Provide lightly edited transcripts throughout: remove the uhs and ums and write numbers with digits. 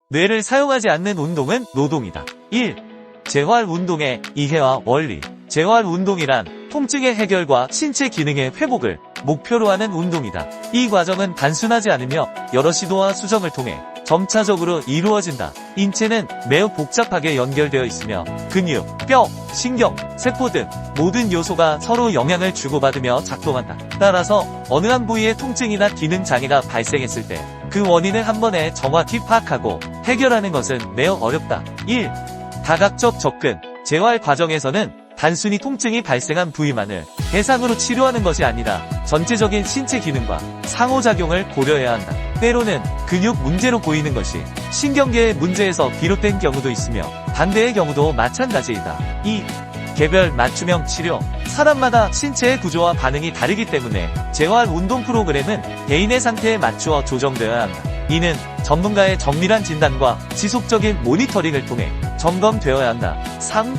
뇌를 사용하지 않는 운동은 노동이다. 1. 재활 운동의 이해와 원리. 재활 운동이란 통증의 해결과 신체 기능의 회복을 목표로 하는 운동이다. 이 과정은 단순하지 않으며 여러 시도와 수정을 통해 점차적으로 이루어진다. 인체는 매우 복잡하게 연결되어 있으며 근육, 뼈, 신경, 세포 등 모든 요소가 서로 영향을 주고받으며 작동한다. 따라서 어느 한 부위의 통증이나 기능 장애가 발생했을 때 그 원인을 한 번에 정확히 파악하고 해결하는 것은 매우 어렵다. 1. 다각적 접근. 재활 과정에서는 단순히 통증이 발생한 부위만을 대상으로 치료하는 것이 아니라 전체적인 신체 기능과 상호작용을 고려해야 한다. 때로는 근육 문제로 보이는 것이 신경계의 문제에서 비롯된 경우도 있으며 반대의 경우도 마찬가지이다. 2. 개별 맞춤형 치료. 사람마다 신체의 구조와 반응이 다르기 때문에 재활 운동 프로그램은 개인의 상태에 맞추어 조정되어야 한다. 이는 전문가의 정밀한 진단과 지속적인 모니터링을 통해 점검되어야 한다. 3.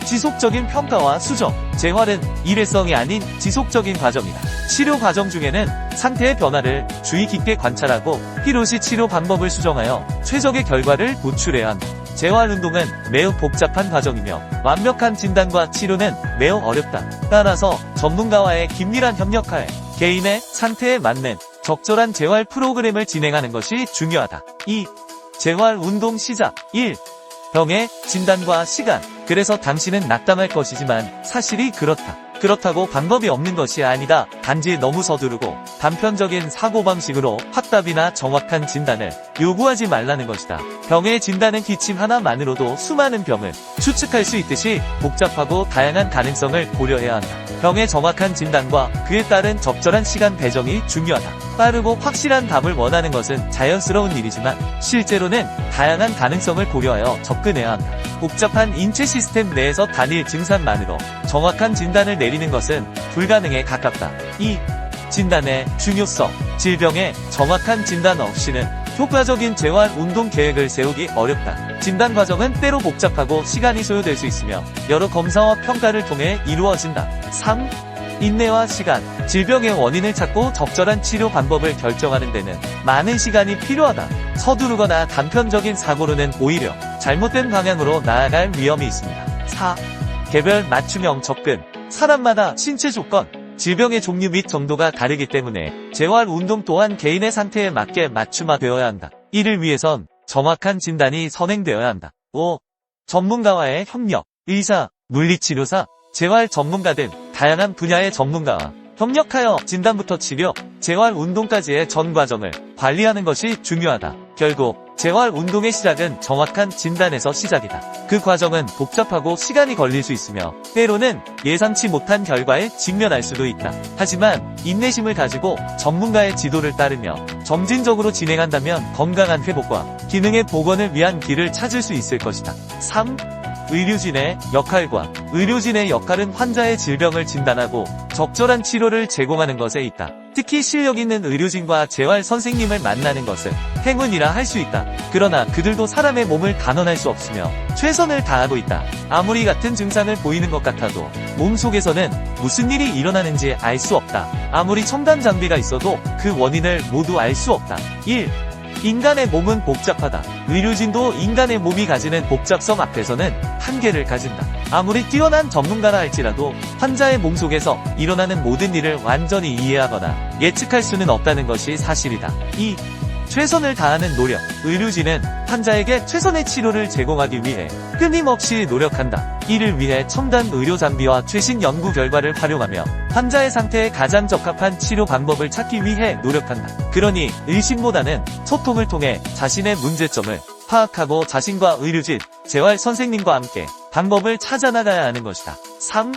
지속적인 평가와 수정. 재활은 일회성이 아닌 지속적인 과정이다. 치료 과정 중에는 상태의 변화를 주의 깊게 관찰하고 필요시 치료 방법을 수정하여 최적의 결과를 도출해야 한다. 재활 운동은 매우 복잡한 과정이며 완벽한 진단과 치료는 매우 어렵다. 따라서 전문가와의 긴밀한 협력하에 개인의 상태에 맞는 적절한 재활 프로그램을 진행하는 것이 중요하다. 2. 재활 운동 시작. 1. 병의 진단과 시간. 그래서 당신은 낙담할 것이지만 사실이 그렇다. 그렇다고 방법이 없는 것이 아니다. 단지 너무 서두르고 단편적인 사고방식으로 확답이나 정확한 진단을 요구하지 말라는 것이다. 병의 진단은 기침 하나만으로도 수많은 병을 추측할 수 있듯이 복잡하고 다양한 가능성을 고려해야 한다. 병의 정확한 진단과 그에 따른 적절한 시간 배정이 중요하다. 빠르고 확실한 답을 원하는 것은 자연스러운 일이지만 실제로는 다양한 가능성을 고려하여 접근해야 한다. 복잡한 인체 시스템 내에서 단일 증상만으로 정확한 진단을 내리는 것은 불가능에 가깝다. 2. 진단의 중요성. 질병의 정확한 진단 없이는 효과적인 재활 운동 계획을 세우기 어렵다. 진단 과정은 때로 복잡하고 시간이 소요될 수 있으며 여러 검사와 평가를 통해 이루어진다. 3. 인내와 시간. 질병의 원인을 찾고 적절한 치료 방법을 결정하는 데는 많은 시간이 필요하다. 서두르거나 단편적인 사고로는 오히려 잘못된 방향으로 나아갈 위험이 있습니다. 4. 개별 맞춤형 접근. 사람마다 신체 조건, 질병의 종류 및 정도가 다르기 때문에 재활 운동 또한 개인의 상태에 맞게 맞춤화되어야 한다. 이를 위해선 정확한 진단이 선행되어야 한다. 5. 전문가와의 협력. 의사, 물리치료사, 재활 전문가 등 다양한 분야의 전문가와 협력하여 진단부터 치료, 재활 운동까지의 전 과정을 관리하는 것이 중요하다. 결국 재활 운동의 시작은 정확한 진단에서 시작이다. 그 과정은 복잡하고 시간이 걸릴 수 있으며 때로는 예상치 못한 결과에 직면할 수도 있다. 하지만 인내심을 가지고 전문가의 지도를 따르며 점진적으로 진행한다면 건강한 회복과 기능의 복원을 위한 길을 찾을 수 있을 것이다. 3. 의료진의 역할과. 의료진의 역할은 환자의 질병을 진단하고 적절한 치료를 제공하는 것에 있다. 특히 실력 있는 의료진과 재활 선생님을 만나는 것은 행운이라 할 수 있다. 그러나 그들도 사람의 몸을 단언할 수 없으며 최선을 다하고 있다. 아무리 같은 증상을 보이는 것 같아도 몸속에서는 무슨 일이 일어나는지 알 수 없다. 아무리 첨단 장비가 있어도 그 원인을 모두 알 수 없다. 1. 인간의 몸은 복잡하다. 의료진도 인간의 몸이 가지는 복잡성 앞에서는 한계를 가진다. 아무리 뛰어난 전문가라 할지라도 환자의 몸속에서 일어나는 모든 일을 완전히 이해하거나 예측할 수는 없다는 것이 사실이다. 2. 최선을 다하는 노력. 의료진은 환자에게 최선의 치료를 제공하기 위해 끊임없이 노력한다. 이를 위해 첨단 의료 장비와 최신 연구 결과를 활용하며 환자의 상태에 가장 적합한 치료 방법을 찾기 위해 노력한다. 그러니 의심보다는 소통을 통해 자신의 문제점을 파악하고 자신과 의료진, 재활 선생님과 함께 방법을 찾아나가야 하는 것이다. 3.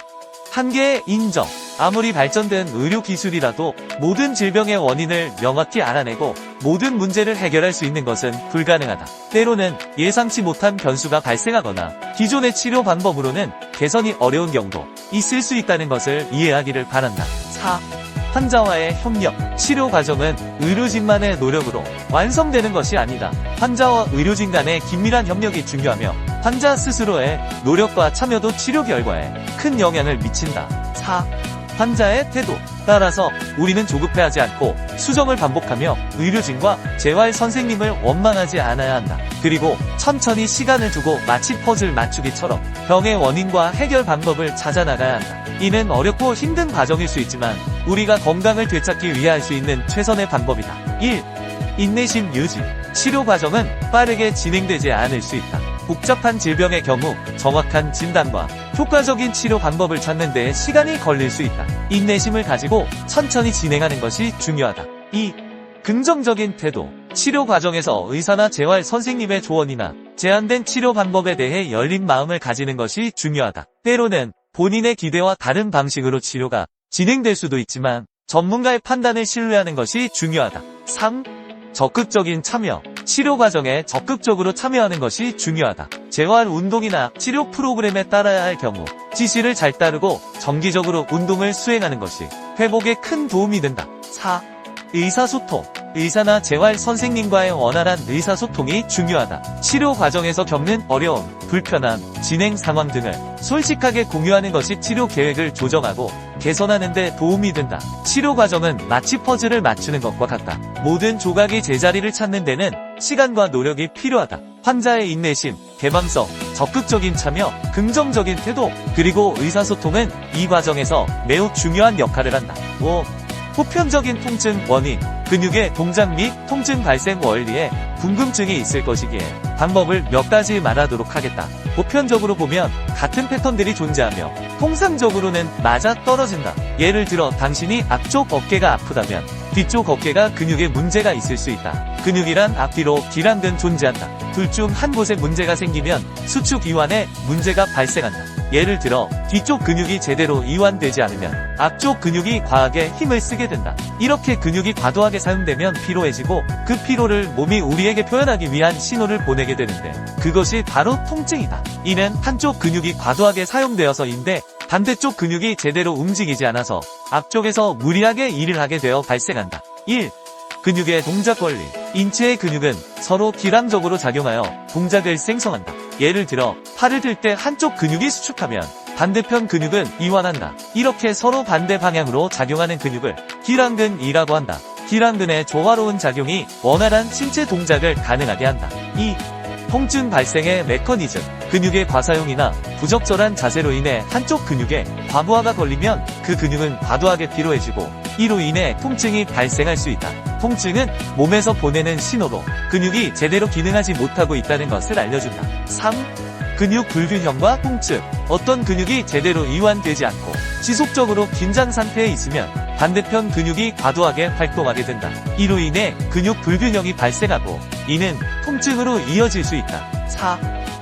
한계의 인정. 아무리 발전된 의료 기술이라도 모든 질병의 원인을 명확히 알아내고 모든 문제를 해결할 수 있는 것은 불가능하다. 때로는 예상치 못한 변수가 발생하거나 기존의 치료 방법으로는 개선이 어려운 경우도 있을 수 있다는 것을 이해하기를 바란다. 4. 환자와의 협력. 치료 과정은 의료진만의 노력으로 완성되는 것이 아니다. 환자와 의료진 간의 긴밀한 협력이 중요하며 환자 스스로의 노력과 참여도 치료 결과에 큰 영향을 미친다. 4. 환자의 태도. 따라서 우리는 조급해하지 않고 수정을 반복하며 의료진과 재활 선생님을 원망하지 않아야 한다. 그리고 천천히 시간을 두고 마치 퍼즐 맞추기처럼 병의 원인과 해결 방법을 찾아 나가야 한다. 이는 어렵고 힘든 과정일 수 있지만 우리가 건강을 되찾기 위해 할 수 있는 최선의 방법이다. 1. 인내심 유지. 치료 과정은 빠르게 진행되지 않을 수 있다. 복잡한 질병의 경우 정확한 진단과 효과적인 치료 방법을 찾는 데 시간이 걸릴 수 있다. 인내심을 가지고 천천히 진행하는 것이 중요하다. 2. 긍정적인 태도. 치료 과정에서 의사나 재활 선생님의 조언이나 제한된 치료 방법에 대해 열린 마음을 가지는 것이 중요하다. 때로는 본인의 기대와 다른 방식으로 치료가 진행될 수도 있지만 전문가의 판단을 신뢰하는 것이 중요하다. 3. 적극적인 참여. 치료 과정에 적극적으로 참여하는 것이 중요하다. 재활 운동이나 치료 프로그램에 따라야 할 경우 지시를 잘 따르고 정기적으로 운동을 수행하는 것이 회복에 큰 도움이 된다. 4. 의사소통. 의사나 재활 선생님과의 원활한 의사소통이 중요하다. 치료 과정에서 겪는 어려움, 불편함, 진행 상황 등을 솔직하게 공유하는 것이 치료 계획을 조정하고 개선하는 데 도움이 된다. 치료 과정은 마치 퍼즐을 맞추는 것과 같다. 모든 조각이 제자리를 찾는 데는 시간과 노력이 필요하다. 환자의 인내심, 개방성, 적극적인 참여, 긍정적인 태도, 그리고 의사소통은 이 과정에서 매우 중요한 역할을 한다. 5. 보편적인 통증 원인. 근육의 동작 및 통증 발생 원리에 궁금증이 있을 것이기에 방법을 몇 가지 말하도록 하겠다. 보편적으로 보면 같은 패턴들이 존재하며 통상적으로는 맞아 떨어진다. 예를 들어 당신이 앞쪽 어깨가 아프다면 뒤쪽 어깨가 근육에 문제가 있을 수 있다. 근육이란 앞뒤로 길한근 존재한다. 둘 중 한 곳에 문제가 생기면 수축 이완에 문제가 발생한다. 예를 들어 뒤쪽 근육이 제대로 이완되지 않으면 앞쪽 근육이 과하게 힘을 쓰게 된다. 이렇게 근육이 과도하게 사용되면 피로해지고 그 피로를 몸이 우리에게 표현하기 위한 신호를 보내게 되는데 그것이 바로 통증이다. 이는 한쪽 근육이 과도하게 사용되어서인데 반대쪽 근육이 제대로 움직이지 않아서 앞쪽에서 무리하게 일을 하게 되어 발생한다. 1. 근육의 동작 원리. 인체의 근육은 서로 기량적으로 작용하여 동작을 생성한다. 예를 들어 팔을 들 때 한쪽 근육이 수축하면 반대편 근육은 이완한다. 이렇게 서로 반대 방향으로 작용하는 근육을 기량근이라고 한다. 기량근의 조화로운 작용이 원활한 신체 동작을 가능하게 한다. 2. 통증 발생의 메커니즘. 근육의 과사용이나 부적절한 자세로 인해 한쪽 근육에 과부하가 걸리면 그 근육은 과도하게 피로해지고 이로 인해 통증이 발생할 수 있다. 통증은 몸에서 보내는 신호로 근육이 제대로 기능하지 못하고 있다는 것을 알려준다. 3. 근육 불균형과 통증. 어떤 근육이 제대로 이완되지 않고 지속적으로 긴장 상태에 있으면 반대편 근육이 과도하게 활동하게 된다. 이로 인해 근육 불균형이 발생하고 이는 통증으로 이어질 수 있다. 4.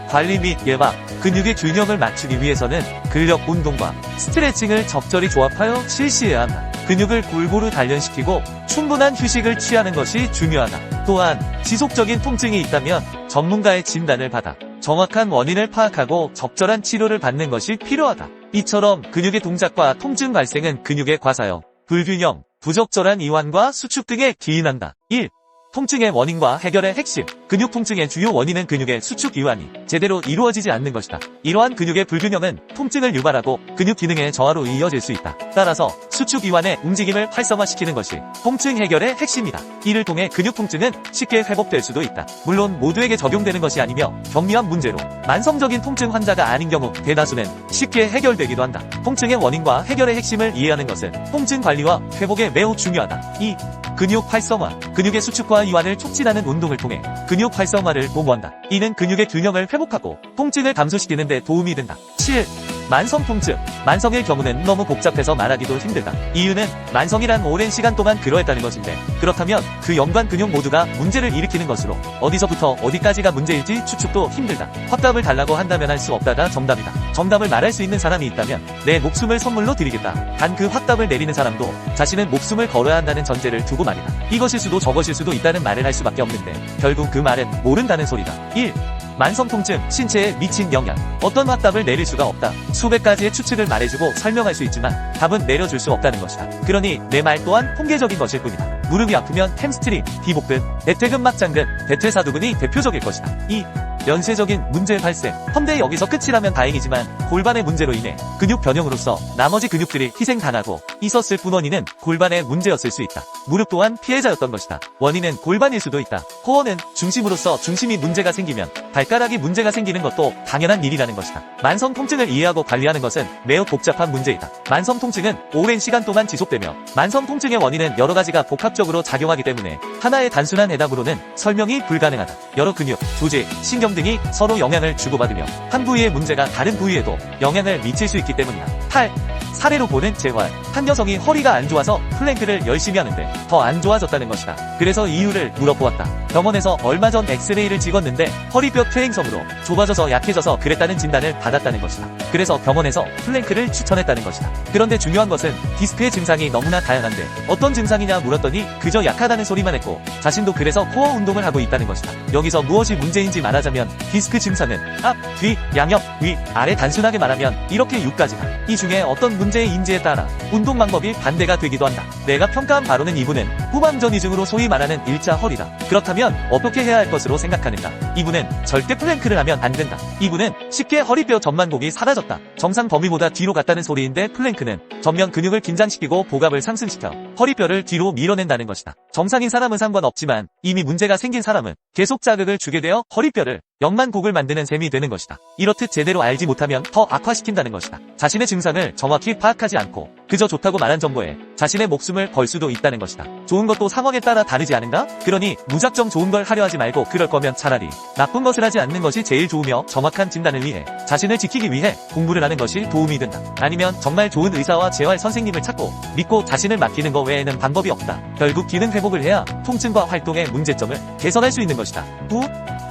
관리 및 예방. 근육의 균형을 맞추기 위해서는 근력 운동과 스트레칭을 적절히 조합하여 실시해야 한다. 근육을 골고루 단련시키고 충분한 휴식을 취하는 것이 중요하다. 또한 지속적인 통증이 있다면 전문가의 진단을 받아 정확한 원인을 파악하고 적절한 치료를 받는 것이 필요하다. 이처럼 근육의 동작과 통증 발생은 근육의 과사용, 불균형, 부적절한 이완과 수축 등에 기인한다. 1. 통증의 원인과 해결의 핵심. 근육 통증의 주요 원인은 근육의 수축 이완이 제대로 이루어지지 않는 것이다. 이러한 근육의 불균형은 통증을 유발하고 근육 기능의 저하로 이어질 수 있다. 따라서 수축 이완의 움직임을 활성화시키는 것이 통증 해결의 핵심이다. 이를 통해 근육 통증은 쉽게 회복될 수도 있다. 물론 모두에게 적용되는 것이 아니며 경미한 문제로 만성적인 통증 환자가 아닌 경우 대다수는 쉽게 해결되기도 한다. 통증의 원인과 해결의 핵심을 이해하는 것은 통증 관리와 회복에 매우 중요하다. 2. 근육 활성화. 근육의 수축과 이완을 촉진하는 운동을 통해 근육 활성화를 도모한다. 이는 근육의 균형을 회복하고 통증을 감소시키는 데 도움이 된다. 7. 만성 통증. 만성의 경우는 너무 복잡해서 말하기도 힘들다. 이유는 만성이란 오랜 시간 동안 그러했다는 것인데 그렇다면 그 연관 근육 모두가 문제를 일으키는 것으로 어디서부터 어디까지가 문제일지 추측도 힘들다. 확답을 달라고 한다면 할 수 없다가 정답이다. 정답을 말할 수 있는 사람이 있다면 내 목숨을 선물로 드리겠다. 단 그 확답을 내리는 사람도 자신은 목숨을 걸어야 한다는 전제를 두고 말이다. 이것일 수도 저것일 수도 있다는 말을 할 수밖에 없는데 결국 그 말은 모른다는 소리다. 1. 만성 통증, 신체에 미친 영향. 어떤 확답을 내릴 수가 없다. 수백 가지의 추측을 말해주고 설명할 수 있지만 답은 내려줄 수 없다는 것이다. 그러니 내 말 또한 통계적인 것일 뿐이다. 무릎이 아프면 햄스트링, 뒤복근, 대퇴근막장근, 대퇴사두근이 대표적일 것이다. 2. 연쇄적인 문제 발생. 헌데 여기서 끝이라면 다행이지만 골반의 문제로 인해 근육 변형으로서 나머지 근육들이 희생당하고 있었을 뿐 원인은 골반의 문제였을 수 있다. 무릎 또한 피해자였던 것이다. 원인은 골반일 수도 있다. 코어는 중심으로서 중심이 문제가 생기면 발가락이 문제가 생기는 것도 당연한 일이라는 것이다. 만성 통증을 이해하고 관리하는 것은 매우 복잡한 문제이다. 만성 통증은 오랜 시간 동안 지속되며 만성 통증의 원인은 여러 가지가 복합적으로 작용하기 때문에 하나의 단순한 해답으로는 설명이 불가능하다. 여러 근육, 조직, 신경 등이 서로 영향을 주고받으며 한 부위의 문제가 다른 부위에도 영향을 미칠 수 있기 때문이다. 8. 사례로 보는 재활. 한 여성이 허리가 안 좋아서 플랭크를 열심히 하는데 더 안 좋아졌다는 것이다. 그래서 이유를 물어보았다. 병원에서 얼마 전 엑스레이를 찍었는데 허리뼈 퇴행성으로 좁아져서 약해져서 그랬다는 진단을 받았다는 것이다. 그래서 병원에서 플랭크를 추천했다는 것이다. 그런데 중요한 것은 디스크의 증상이 너무나 다양한데 어떤 증상이냐 물었더니 그저 약하다는 소리만 했고 자신도 그래서 코어 운동을 하고 있다는 것이다. 여기서 무엇이 문제인지 말하자면 디스크 증상은 앞, 뒤, 양옆, 위, 아래 단순하게 말하면 이렇게 6가지다. 이 중에 어떤 문제인지에 따라 운동 방법이 반대가 되기도 한다. 내가 평가한 바로는 이분은 후방전 이중으로 소위 말하는 일자 허리다. 그렇다면 어떻게 해야 할 것으로 생각하는가? 이분은 절대 플랭크를 하면 안 된다. 이분은 쉽게 허리뼈 전만곡이 사라졌다. 정상 범위보다 뒤로 갔다는 소리인데 플랭크는 전면 근육을 긴장시키고 복압을 상승시켜 허리뼈를 뒤로 밀어낸다는 것이다. 정상인 사람은 상관없지만 이미 문제가 생긴 사람은 계속 자극을 주게 되어 허리뼈를 역만곡을 만드는 셈이 되는 것이다. 이렇듯 제대로 알지 못하면 더 악화시킨다는 것이다. 자신의 증상을 정확히 파악하지 않고 그저 좋다고 말한 정보에 자신의 목숨을 걸 수도 있다는 것이다. 좋은 것도 상황에 따라 다르지 않은가? 그러니 무작정 좋은 걸 하려 하지 말고 그럴 거면 차라리 나쁜 것을 하지 않는 것이 제일 좋으며 정확한 진단을 위해 자신을 지키기 위해 공부를 하는 것이 도움이 된다. 아니면 정말 좋은 의사와 재활 선생님을 찾고 믿고 자신을 맡기는 것 외에는 방법이 없다. 결국 기능 회복을 해야 통증과 활동의 문제점을 개선할 수 있는 것이다.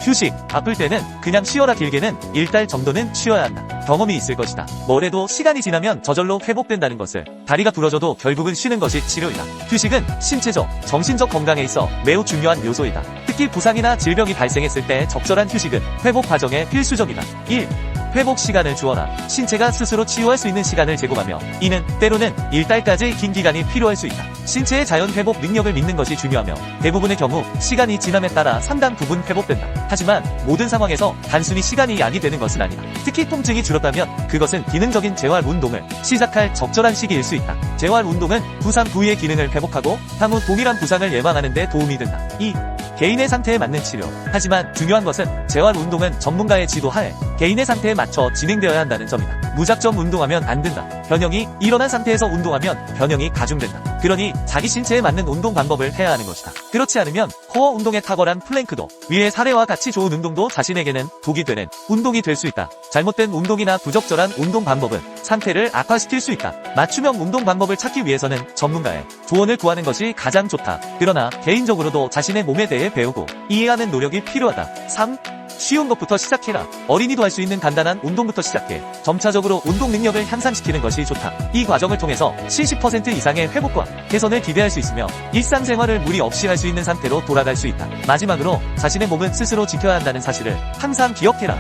휴식. 아플 때는 그냥 쉬어라. 길게는 1달 정도는 쉬어야 한다. 경험이 있을 것이다. 뭐래도 시간이 지나면 저절로 회복된다는 것을. 다리가 부러져도 결국은 쉬는 것이 치료이다. 휴식은 신체적, 정신적 건강에 있어 매우 중요한 요소이다. 특히 부상이나 질병이 발생했을 때 적절한 휴식은 회복 과정에 필수적이다. 1. 회복 시간을 주어라. 신체가 스스로 치유할 수 있는 시간을 제공하며 이는 때로는 1달까지 긴 기간이 필요할 수 있다. 신체의 자연 회복 능력을 믿는 것이 중요하며 대부분의 경우 시간이 지남에 따라 상당 부분 회복된다. 하지만 모든 상황에서 단순히 시간이 약이 되는 것은 아니다. 특히 통증이 줄었다면 그것은 기능적인 재활 운동을 시작할 적절한 시기일 수 있다. 재활 운동은 부상 부위의 기능을 회복하고 향후 동일한 부상을 예방하는 데 도움이 된다. 2. 개인의 상태에 맞는 치료. 하지만 중요한 것은 재활 운동은 전문가의 지도하에 개인의 상태에 맞춰 진행되어야 한다는 점이다. 무작정 운동하면 안 된다. 변형이 일어난 상태에서 운동하면 변형이 가중된다. 그러니 자기 신체에 맞는 운동 방법을 해야 하는 것이다. 그렇지 않으면 코어 운동에 탁월한 플랭크도 위의 사례와 같이 좋은 운동도 자신에게는 독이 되는 운동이 될 수 있다. 잘못된 운동이나 부적절한 운동 방법은 상태를 악화시킬 수 있다. 맞춤형 운동 방법을 찾기 위해서는 전문가의 조언을 구하는 것이 가장 좋다. 그러나 개인적으로도 자신의 몸에 대해 배우고 이해하는 노력이 필요하다. 3. 쉬운 것부터 시작해라. 어린이도 할 수 있는 간단한 운동부터 시작해 점차적으로 운동 능력을 향상시키는 것이 좋다. 이 과정을 통해서 70% 이상의 회복과 개선을 기대할 수 있으며 일상생활을 무리 없이 할 수 있는 상태로 돌아갈 수 있다. 마지막으로 자신의 몸은 스스로 지켜야 한다는 사실을 항상 기억해라.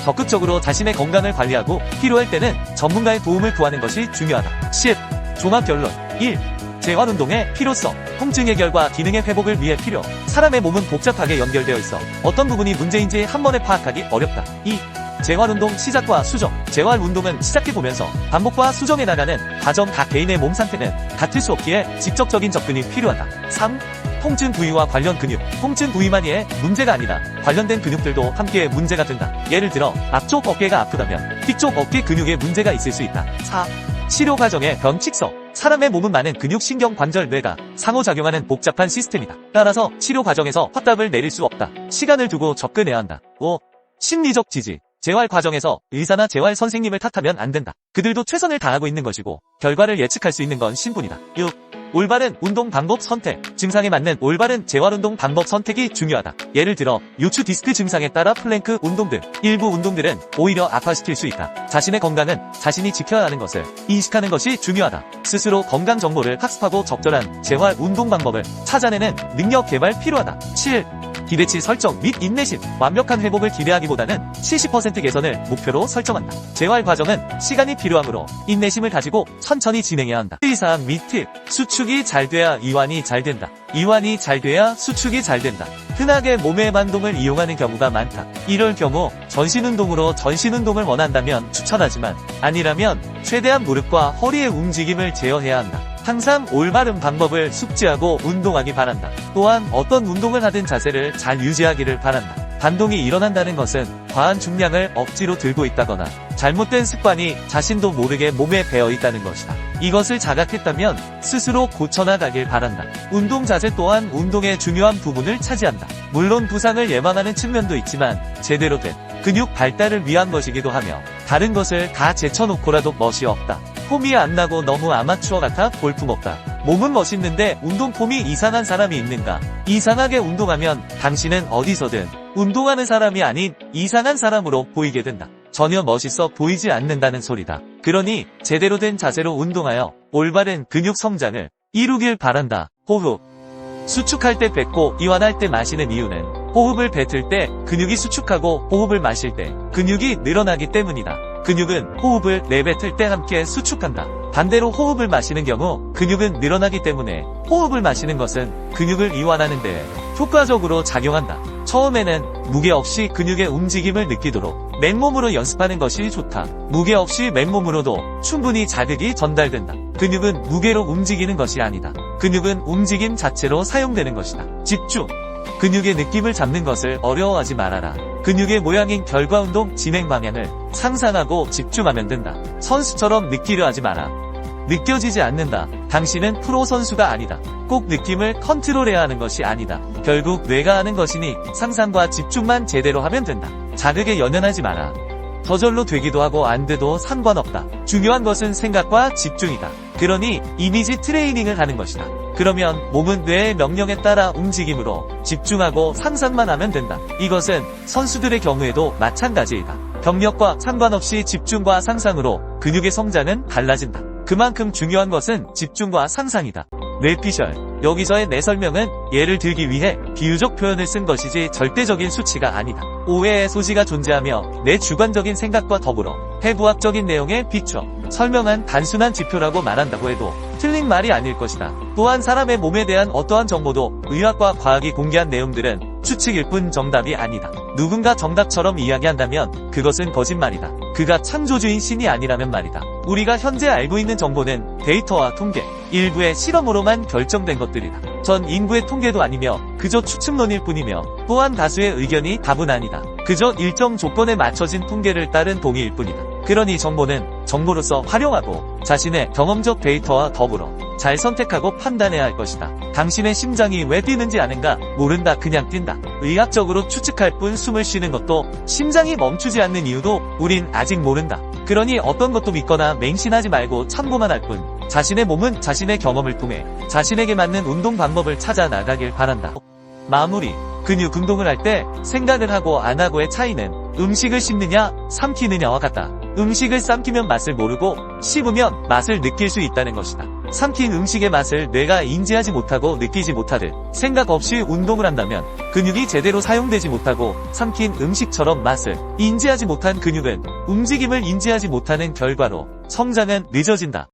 적극적으로 자신의 건강을 관리하고 필요할 때는 전문가의 도움을 구하는 것이 중요하다. 10. 종합 결론. 1. 재활운동의 필요성. 통증 해결과 기능의 회복을 위해 필요. 사람의 몸은 복잡하게 연결되어 있어 어떤 부분이 문제인지 한 번에 파악하기 어렵다. 2. 재활운동 시작과 수정. 재활운동은 시작해보면서 반복과 수정해 나가는 과정. 각 개인의 몸 상태는 같을 수 없기에 직접적인 접근이 필요하다. 3. 통증 부위와 관련 근육. 통증 부위만이 문제가 아니라 관련된 근육들도 함께 문제가 된다. 예를 들어 앞쪽 어깨가 아프다면 뒤쪽 어깨 근육에 문제가 있을 수 있다. 4. 치료 과정의 변칙성. 사람의 몸은 많은 근육, 신경, 관절, 뇌가 상호작용하는 복잡한 시스템이다. 따라서 치료 과정에서 확답을 내릴 수 없다. 시간을 두고 접근해야 한다. 5. 심리적 지지. 재활 과정에서 의사나 재활 선생님을 탓하면 안 된다. 그들도 최선을 다하고 있는 것이고 결과를 예측할 수 있는 건 신분이다. 6. 올바른 운동 방법 선택. 증상에 맞는 올바른 재활운동 방법 선택이 중요하다. 예를 들어 요추 디스크 증상에 따라 플랭크 운동 등 일부 운동들은 오히려 악화시킬 수 있다. 자신의 건강은 자신이 지켜야 하는 것을 인식하는 것이 중요하다. 스스로 건강 정보를 학습하고 적절한 재활 운동 방법을 찾아내는 능력 개발 필요하다. 7. 기대치 설정 및 인내심, 완벽한 회복을 기대하기보다는 70% 개선을 목표로 설정한다. 재활 과정은 시간이 필요하므로 인내심을 가지고 천천히 진행해야 한다. 주의사항 및 팁, 수축이 잘 돼야 이완이 잘 된다. 이완이 잘 돼야 수축이 잘 된다. 흔하게 몸의 반동을 이용하는 경우가 많다. 이럴 경우 전신운동으로 전신운동을 원한다면 추천하지만 아니라면 최대한 무릎과 허리의 움직임을 제어해야 한다. 항상 올바른 방법을 숙지하고 운동하기 바란다. 또한 어떤 운동을 하든 자세를 잘 유지하기를 바란다. 반동이 일어난다는 것은 과한 중량을 억지로 들고 있다거나 잘못된 습관이 자신도 모르게 몸에 배어 있다는 것이다. 이것을 자각했다면 스스로 고쳐나가길 바란다. 운동 자세 또한 운동의 중요한 부분을 차지한다. 물론 부상을 예방하는 측면도 있지만 제대로 된 근육 발달을 위한 것이기도 하며 다른 것을 다 제쳐놓고라도 멋이 없다. 폼이 안 나고 너무 아마추어 같아 볼품없다. 몸은 멋있는데 운동 폼이 이상한 사람이 있는가? 이상하게 운동하면 당신은 어디서든 운동하는 사람이 아닌 이상한 사람으로 보이게 된다. 전혀 멋있어 보이지 않는다는 소리다. 그러니 제대로 된 자세로 운동하여 올바른 근육 성장을 이루길 바란다. 호흡. 수축할 때 뱉고 이완할 때 마시는 이유는 호흡을 뱉을 때 근육이 수축하고 호흡을 마실 때 근육이 늘어나기 때문이다. 근육은 호흡을 내뱉을 때 함께 수축한다. 반대로 호흡을 마시는 경우 근육은 늘어나기 때문에 호흡을 마시는 것은 근육을 이완하는 데 효과적으로 작용한다. 처음에는 무게 없이 근육의 움직임을 느끼도록 맨몸으로 연습하는 것이 좋다. 무게 없이 맨몸으로도 충분히 자극이 전달된다. 근육은 무게로 움직이는 것이 아니다. 근육은 움직임 자체로 사용되는 것이다. 집중. 근육의 느낌을 잡는 것을 어려워하지 말아라. 근육의 모양인 결과운동 진행 방향을 상상하고 집중하면 된다. 선수처럼 느끼려 하지 마라. 느껴지지 않는다. 당신은 프로 선수가 아니다. 꼭 느낌을 컨트롤해야 하는 것이 아니다. 결국 뇌가 하는 것이니 상상과 집중만 제대로 하면 된다. 자극에 연연하지 마라. 저절로 되기도 하고 안 돼도 상관없다. 중요한 것은 생각과 집중이다. 그러니 이미지 트레이닝을 하는 것이다. 그러면 몸은 뇌의 명령에 따라 움직임으로 집중하고 상상만 하면 된다. 이것은 선수들의 경우에도 마찬가지이다. 경력과 상관없이 집중과 상상으로 근육의 성장은 달라진다. 그만큼 중요한 것은 집중과 상상이다. 뇌피셜. 여기서의 내 설명은 예를 들기 위해 비유적 표현을 쓴 것이지 절대적인 수치가 아니다. 오해의 소지가 존재하며 내 주관적인 생각과 더불어 해부학적인 내용에 비춰 설명한 단순한 지표라고 말한다고 해도 틀린 말이 아닐 것이다. 또한 사람의 몸에 대한 어떠한 정보도 의학과 과학이 공개한 내용들은 추측일 뿐 정답이 아니다. 누군가 정답처럼 이야기한다면 그것은 거짓말이다. 그가 창조주인 신이 아니라면 말이다. 우리가 현재 알고 있는 정보는 데이터와 통계, 일부의 실험으로만 결정된 것들이다. 전 인구의 통계도 아니며 그저 추측론일 뿐이며 또한 다수의 의견이 답은 아니다. 그저 일정 조건에 맞춰진 통계를 따른 동의일 뿐이다. 그러니 정보는 정보로서 활용하고 자신의 경험적 데이터와 더불어 잘 선택하고 판단해야 할 것이다. 당신의 심장이 왜 뛰는지 아는가? 모른다. 그냥 뛴다. 의학적으로 추측할 뿐 숨을 쉬는 것도 심장이 멈추지 않는 이유도 우린 아직 모른다. 그러니 어떤 것도 믿거나 맹신하지 말고 참고만 할 뿐 자신의 몸은 자신의 경험을 통해 자신에게 맞는 운동 방법을 찾아 나가길 바란다. 마무리. 근육 운동을 할 때 생각을 하고 안 하고의 차이는 음식을 씹느냐 삼키느냐와 같다. 음식을 삼키면 맛을 모르고 씹으면 맛을 느낄 수 있다는 것이다. 삼킨 음식의 맛을 뇌가 인지하지 못하고 느끼지 못하듯 생각 없이 운동을 한다면 근육이 제대로 사용되지 못하고 삼킨 음식처럼 맛을 인지하지 못한 근육은 움직임을 인지하지 못하는 결과로 성장은 늦어진다.